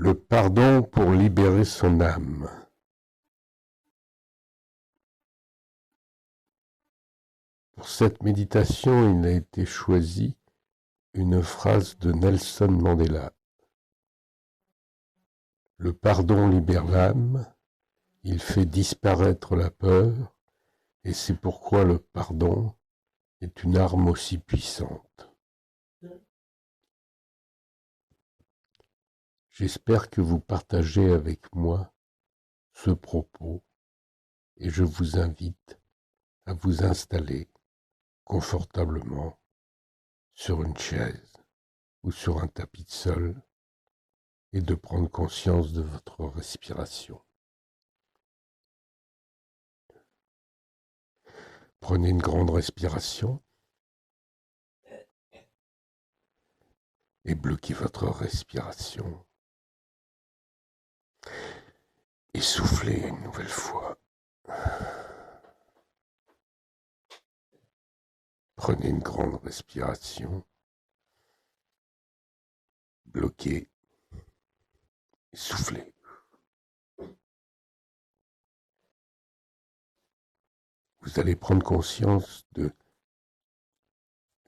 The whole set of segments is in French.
Le pardon pour libérer son âme. Pour cette méditation, il a été choisi une phrase de Nelson Mandela. Le pardon libère l'âme, il fait disparaître la peur, et c'est pourquoi le pardon est une arme aussi puissante. J'espère que vous partagez avec moi ce propos et je vous invite à vous installer confortablement sur une chaise ou sur un tapis de sol et de prendre conscience de votre respiration. Prenez une grande respiration et bloquez votre respiration. Et soufflez une nouvelle fois. Prenez une grande respiration. Bloquez. Et soufflez. Vous allez prendre conscience de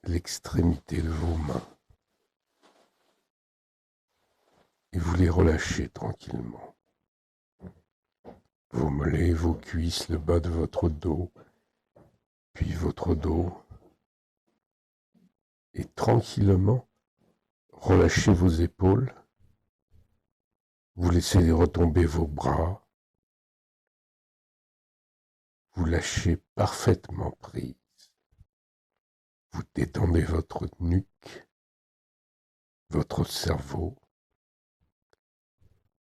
l'extrémité de vos mains. Et vous les relâchez tranquillement. Vos mollets, vos cuisses, le bas de votre dos, puis votre dos. Et tranquillement, relâchez vos épaules. Vous laissez retomber vos bras. Vous lâchez parfaitement prise. Vous détendez votre nuque, votre cerveau.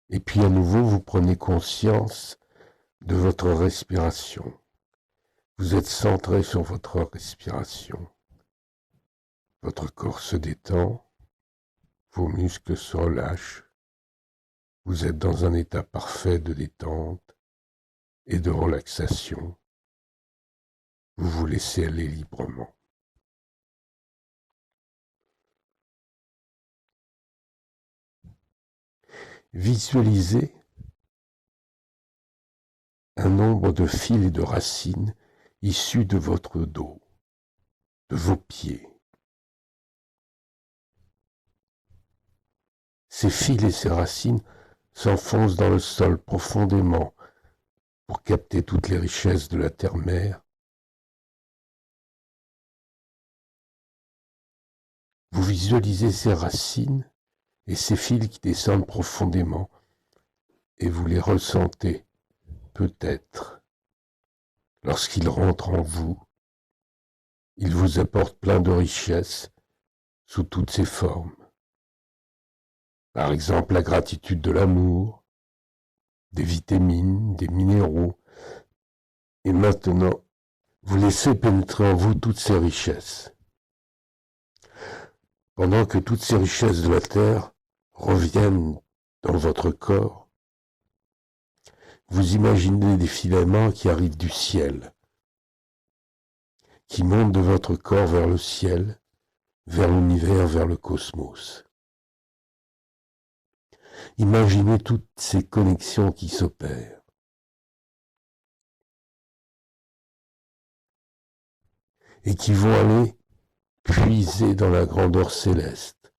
Et puis à nouveau, vous prenez conscience de votre respiration. Vous êtes centré sur votre respiration. Votre corps se détend, vos muscles se relâchent. Vous êtes dans un état parfait de détente et de relaxation. Vous vous laissez aller librement. Visualisez un nombre de fils et de racines issus de votre dos, de vos pieds. Ces fils et ces racines s'enfoncent dans le sol profondément pour capter toutes les richesses de la terre-mère. Vous visualisez ces racines et ces fils qui descendent profondément et vous les ressentez peut-être. Lorsqu'ils rentrent en vous, ils vous apportent plein de richesses sous toutes ses formes. Par exemple, la gratitude de l'amour, des vitamines, des minéraux. Et maintenant, vous laissez pénétrer en vous toutes ces richesses. Pendant que toutes ces richesses de la terre reviennent dans votre corps, vous imaginez des filaments qui arrivent du ciel, qui montent de votre corps vers le ciel, vers l'univers, vers le cosmos. Imaginez toutes ces connexions qui s'opèrent. Et qui vont aller puiser dans la grandeur céleste,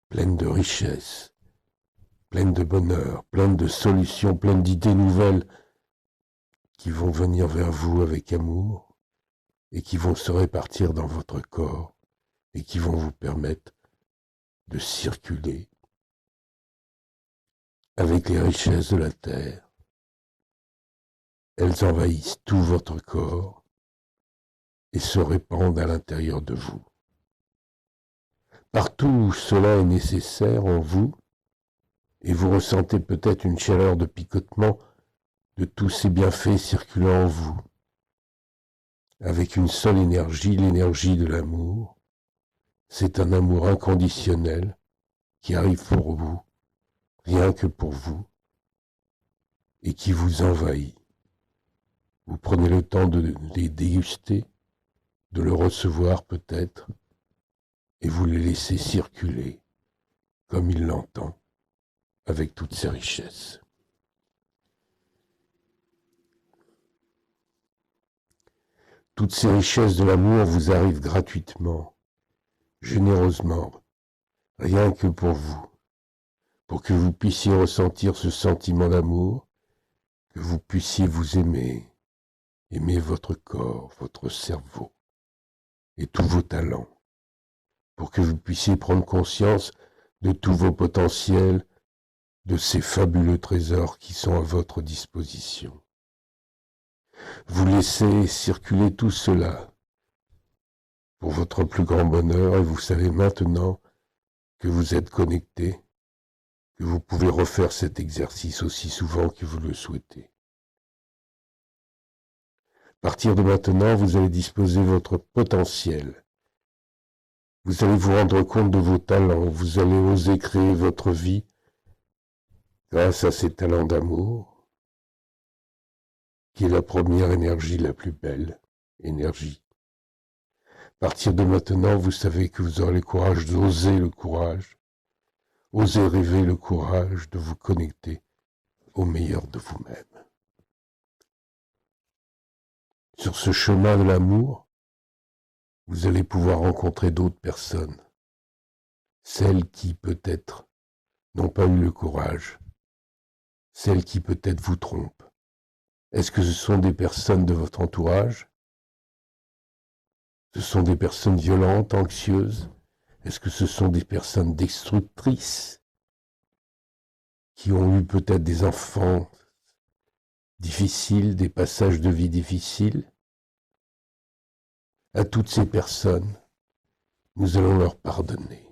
pleine de richesses, pleine de bonheur, pleine de solutions, pleine d'idées nouvelles qui vont venir vers vous avec amour et qui vont se répartir dans votre corps et qui vont vous permettre de circuler avec les richesses de la terre. Elles envahissent tout votre corps et se répandent à l'intérieur de vous. Partout où cela est nécessaire en vous, et vous ressentez peut-être une chaleur de picotement de tous ces bienfaits circulant en vous, avec une seule énergie, l'énergie de l'amour. C'est un amour inconditionnel qui arrive pour vous, rien que pour vous, et qui vous envahit. Vous prenez le temps de les déguster, de le recevoir peut-être, et vous le laissez circuler comme il l'entend. avec toutes ces richesses. Toutes ces richesses de l'amour vous arrivent gratuitement, généreusement, rien que pour que vous puissiez ressentir ce sentiment d'amour, que vous puissiez vous aimer votre corps, votre cerveau et tous vos talents, pour que vous puissiez prendre conscience de tous vos potentiels, de ces fabuleux trésors qui sont à votre disposition. Vous laissez circuler tout cela pour votre plus grand bonheur et vous savez maintenant que vous êtes connecté, que vous pouvez refaire cet exercice aussi souvent que vous le souhaitez. À partir de maintenant, vous allez disposer votre potentiel. Vous allez vous rendre compte de vos talents, vous allez oser créer votre vie grâce à ces talents d'amour, qui est la première énergie la plus belle, énergie. À partir de maintenant, vous savez que vous aurez le courage d'oser le courage, oser rêver le courage de vous connecter au meilleur de vous-même. Sur ce chemin de l'amour, vous allez pouvoir rencontrer d'autres personnes, celles qui peut-être n'ont pas eu le courage, celles qui peut-être vous trompent. Est-ce que ce sont des personnes de votre entourage? Ce sont des personnes violentes, anxieuses? Est-ce que ce sont des personnes destructrices qui ont eu peut-être des enfants difficiles, des passages de vie difficiles? À toutes ces personnes, nous allons leur pardonner.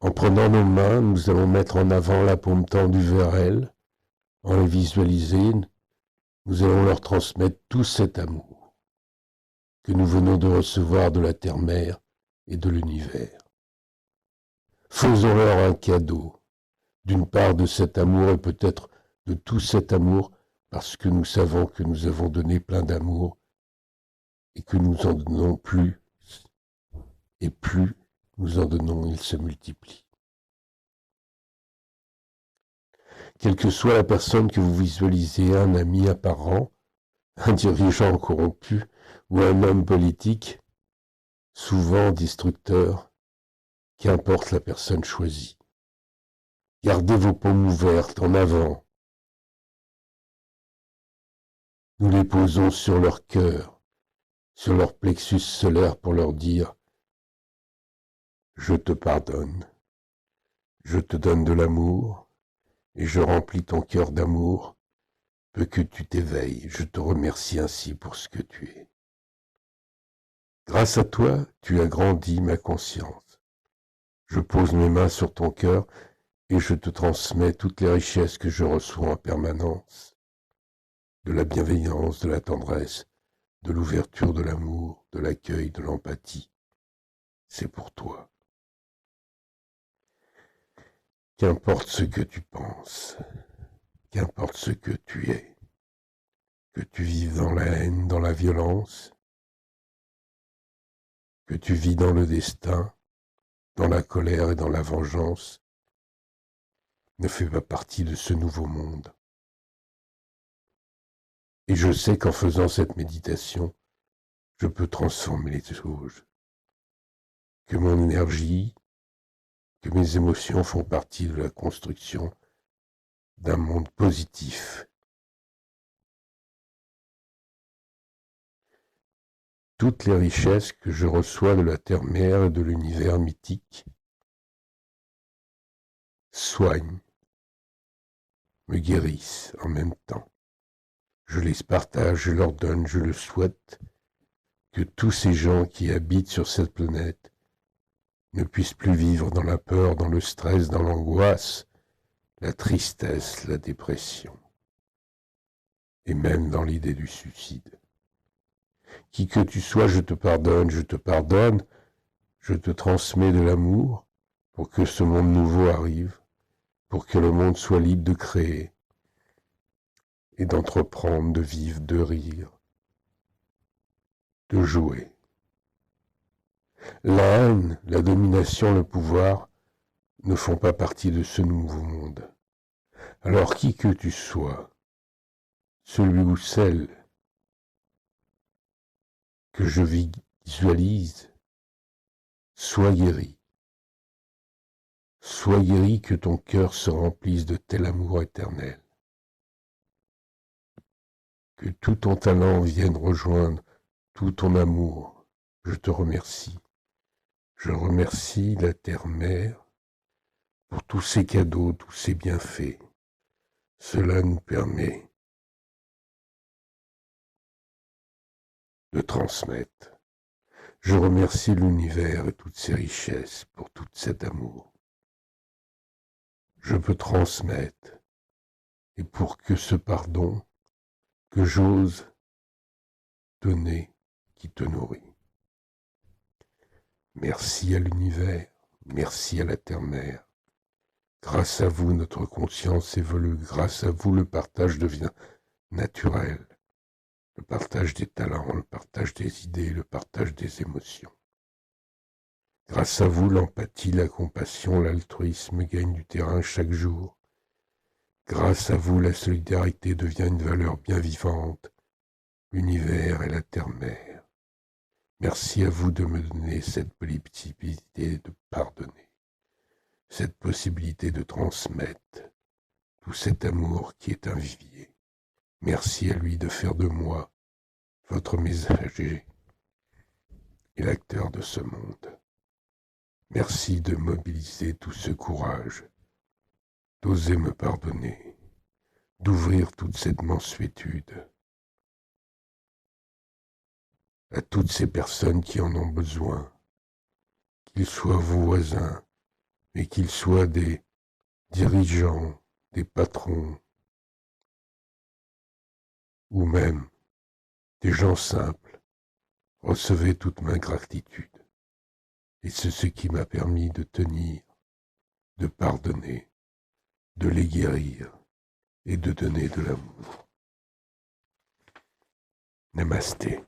En prenant nos mains, nous allons mettre en avant la paume tendue vers elles. En les visualiser, nous allons leur transmettre tout cet amour que nous venons de recevoir de la terre-mère et de l'univers. Faisons-leur un cadeau, d'une part de cet amour et peut-être de tout cet amour, parce que nous savons que nous avons donné plein d'amour et que nous en donnons plus, et plus nous en donnons, il se multiplie. Quelle que soit la personne que vous visualisez, un ami, un parent, un dirigeant corrompu ou un homme politique, souvent destructeur, qu'importe la personne choisie. Gardez vos paumes ouvertes en avant. Nous les posons sur leur cœur, sur leur plexus solaire pour leur dire « Je te pardonne, je te donne de l'amour et je remplis ton cœur d'amour. Peu que tu t'éveilles, je te remercie ainsi pour ce que tu es. Grâce à toi, tu as grandi ma conscience. Je pose mes mains sur ton cœur et je te transmets toutes les richesses que je reçois en permanence, de la bienveillance, de la tendresse, de l'ouverture, de l'amour, de l'accueil, de l'empathie. C'est pour toi. Qu'importe ce que tu penses, qu'importe ce que tu es, que tu vives dans la haine, dans la violence, que tu vis dans le destin, dans la colère et dans la vengeance, ne fais pas partie de ce nouveau monde. Et je sais qu'en faisant cette méditation, je peux transformer les choses, que mon énergie, que mes émotions font partie de la construction d'un monde positif. Toutes les richesses que je reçois de la terre-mère et de l'univers mythique soignent, me guérissent en même temps. Je les partage, je leur donne, je le souhaite, que tous ces gens qui habitent sur cette planète ne puissent plus vivre dans la peur, dans le stress, dans l'angoisse, la tristesse, la dépression, et même dans l'idée du suicide. Qui que tu sois, je te pardonne, je te transmets de l'amour pour que ce monde nouveau arrive, pour que le monde soit libre de créer et d'entreprendre, de vivre, de rire, de jouer. La haine, la domination, le pouvoir ne font pas partie de ce nouveau monde. Alors qui que tu sois, celui ou celle que je visualise, sois guéri. Sois guéri, que ton cœur se remplisse de tel amour éternel. Que tout ton talent vienne rejoindre tout ton amour. Je te remercie. Je remercie la Terre-Mère pour tous ces cadeaux, tous ces bienfaits. Cela nous permet de transmettre. Je remercie l'univers et toutes ses richesses pour tout cet amour. Je peux transmettre, et pour que ce pardon que j'ose donner qui te nourrit. Merci à l'univers, merci à la Terre-Mère. Grâce à vous, notre conscience évolue. Grâce à vous, le partage devient naturel. Le partage des talents, le partage des idées, le partage des émotions. Grâce à vous, l'empathie, la compassion, l'altruisme gagnent du terrain chaque jour. Grâce à vous, la solidarité devient une valeur bien vivante. L'univers et la Terre-Mère. Merci à vous de me donner cette possibilité de pardonner, cette possibilité de transmettre tout cet amour qui est un vivier. Merci à lui de faire de moi votre messager et l'acteur de ce monde. Merci de mobiliser tout ce courage, d'oser me pardonner, d'ouvrir toute cette mansuétude à toutes ces personnes qui en ont besoin, qu'ils soient vos voisins, mais qu'ils soient des dirigeants, des patrons, ou même des gens simples. Recevez toute ma gratitude. Et c'est ce qui m'a permis de tenir, de pardonner, de les guérir et de donner de l'amour. Namasté.